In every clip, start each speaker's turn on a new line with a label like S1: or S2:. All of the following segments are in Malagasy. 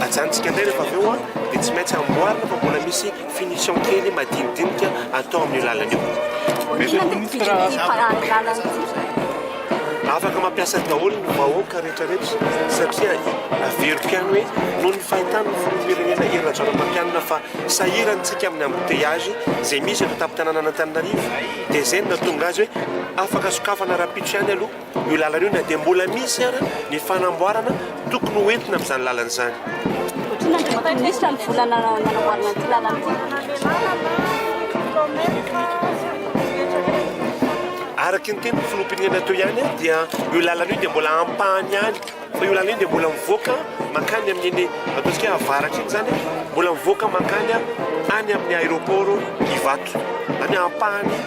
S1: ajantsika indray rehefa avy eo dia tsy maintsy amboarina fa mbola misy finition kely madinidinika atao amin'ny lalana io. Afaka mampiasa daholo ny vahoaka rehetrarehetra satria averom-piano hoe noho ny fahitana ny firenena Iran-Jano mampianina fa sahirantsika amin'ny embouteillage izay misy eto tampon-tanàna Antananarivo dia izay no nahatonga azy hoe afaka sokafana rapitro ihany aloha io lalana io na dia mbola misy ary ny fanamboarana tokony ho entina amin'izany lalana izany.
S2: Misy ny volana nanamboarana ity lalana
S1: araky ny teny filompinena teo ihany dia io lalana io dia mbola ampahany ihany fa io lalana io dia mbola mivoaka makany amin'ny ataontsika avaratra iny zany mbola mivoaka makany any amin'ny aéroport Ivato any ampahany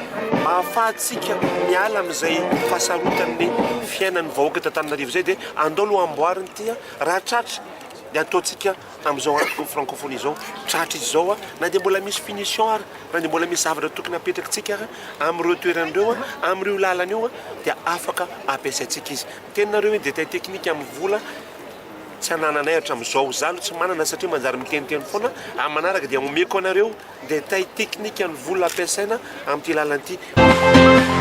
S1: ahafahantsika miala amin'izay fahasarotan'ny fiainan'ny vahoaka Antananarivo zay dia andao amboariny ity raha tratra dia ataontsika amin'izao antoko francophonie zao tratra izy zao na dia mbola misy finition ary na dia mbola misy zavatra tokony apetrakintsika amin'ireo toeran'ireo amin'ireo lalana io dia afaka ampiasaintsika izy. Teninareo hoe détail technique amin'ny vola tsy anananay hatramin'izao zalo tsy manana satria manjary miteniteny foana amin'ny manaraka dia omeko anareo détail technique amin'ny vola ampiasaina amin'ity lalana ity.